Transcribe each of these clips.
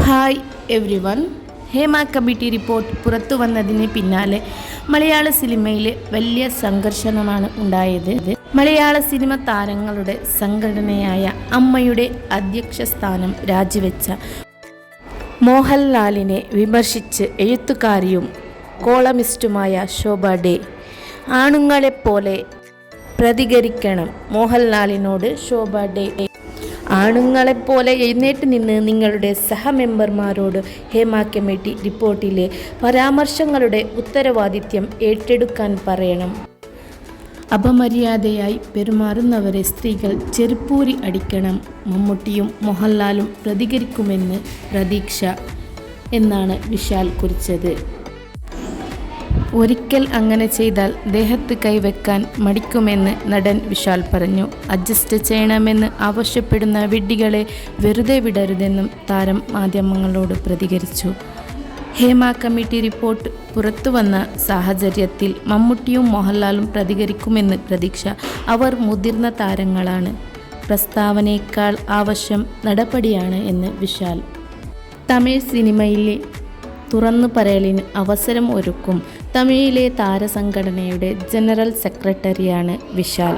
Hi every one. Hema committee report പുറത്തു വന്നതിന് പിന്നാലെ മലയാള സിനിമയിൽ വലിയ സംഘർഷമാണ് ഉണ്ടായത്. മലയാള സിനിമ താരങ്ങളുടെ സംഘടനയായ അമ്മയുടെ അധ്യക്ഷ സ്ഥാനം രാജിവെച്ച മോഹൻലാലിനെ വിമർശിച്ച് എഴുത്തുകാരിയും കോളമിസ്റ്റുമായ ശോഭ ഡേ ആണുങ്ങളെപ്പോലെ പ്രതികരിക്കണം. മോഹൻലാലിനോട് ശോഭ ഡേ ആണുങ്ങളെപ്പോലെ എഴുന്നേറ്റ് നിന്ന് നിങ്ങളുടെ സഹമെമ്പർമാരോട് ഹേമ കമ്മിറ്റി റിപ്പോർട്ടിലെ പരാമർശങ്ങളുടെ ഉത്തരവാദിത്യം ഏറ്റെടുക്കാൻ പറയണം. അപമര്യാദയായി പെരുമാറുന്നവരെ സ്ത്രീകൾ ചെരുപ്പൂരി അടിക്കണം. മമ്മൂട്ടിയും മോഹൻലാലും പ്രതികരിക്കുമെന്ന് പ്രതീക്ഷ എന്നാണ് വിശാൽ കുറിച്ചത്. ഒരിക്കൽ അങ്ങനെ ചെയ്താൽ ദേഹത്ത് കൈവെക്കാൻ മടിക്കുമെന്ന് നടൻ വിശാൽ പറഞ്ഞു. അഡ്ജസ്റ്റ് ചെയ്യണമെന്ന് ആവശ്യപ്പെടുന്ന വിഡ്ഢികളെ വെറുതെ വിടരുതെന്നും താരം മാധ്യമങ്ങളോട് പ്രതികരിച്ചു. ഹേമ കമ്മിറ്റി റിപ്പോർട്ട് പുറത്തുവന്ന സാഹചര്യത്തിൽ മമ്മൂട്ടിയും മോഹൻലാലും പ്രതികരിക്കുമെന്ന് പ്രതീക്ഷ. അവർ മുതിർന്ന താരങ്ങളാണ്. പ്രസ്താവനയേക്കാൾ ആവശ്യം നടപടിയാണ് എന്ന് വിശാൽ. തമിഴ് സിനിമയിലെ തുറന്നു പറയലിന് അവസരം ഒരുക്കും. തമിഴിലെ താരസംഘടനയുടെ ജനറൽ സെക്രട്ടറിയാണ് വിശാൽ.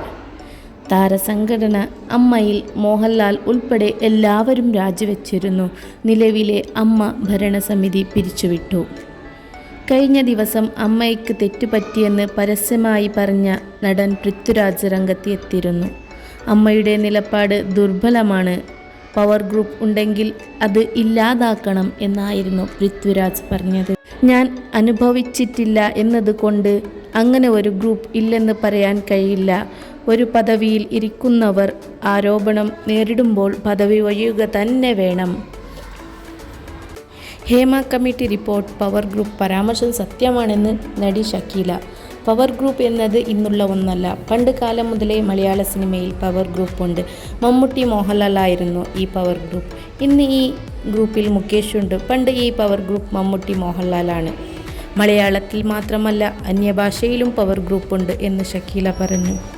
താരസംഘടന അമ്മയിൽ മോഹൻലാൽ ഉൾപ്പെടെ എല്ലാവരും രാജിവെച്ചിരുന്നു. നിലവിലെ അമ്മ ഭരണസമിതി പിരിച്ചുവിട്ടു. കഴിഞ്ഞ ദിവസം അമ്മയ്ക്ക് തെറ്റുപറ്റിയെന്ന് പരസ്യമായി പറഞ്ഞ നടൻ പൃഥ്വിരാജ് രംഗത്തെത്തിയിരുന്നു. അമ്മയുടെ നിലപാട് ദുർബലമാണ്. പവർ ഗ്രൂപ്പ് ഉണ്ടെങ്കിൽ അത് ഇല്ലാതാക്കണം എന്നായിരുന്നു പൃഥ്വിരാജ് പറഞ്ഞത്. ഞാൻ അനുഭവിച്ചിട്ടില്ല എന്നതുകൊണ്ട് അങ്ങനെ ഒരു ഗ്രൂപ്പ് ഇല്ലെന്ന് പറയാൻ കഴിയില്ല. ഒരു പദവിയിൽ ഇരിക്കുന്നവർ ആരോപണം നേരിടുമ്പോൾ പദവി ഒഴിയുക തന്നെ വേണം. Hema committee report power group പരാമർശം സത്യമാണെന്ന് നടി ഷക്കീല. പവർ ഗ്രൂപ്പ് എന്നത് ഇന്നുള്ള ഒന്നല്ല. പണ്ട് കാലം മുതലേ മലയാള സിനിമയിൽ പവർ ഗ്രൂപ്പ് ഉണ്ട്. മമ്മൂട്ടി മോഹൻലാലായിരുന്നു ഈ പവർ ഗ്രൂപ്പ്. ഇന്ന് ഈ ഗ്രൂപ്പിൽ മുകേഷ് ഉണ്ട്. പണ്ട് ഈ പവർ ഗ്രൂപ്പ് മമ്മൂട്ടി മോഹൻലാലാണ്. മലയാളത്തിൽ മാത്രമല്ല അന്യഭാഷയിലും പവർ ഗ്രൂപ്പ് ഉണ്ട് എന്ന് ഷക്കീല പറഞ്ഞു.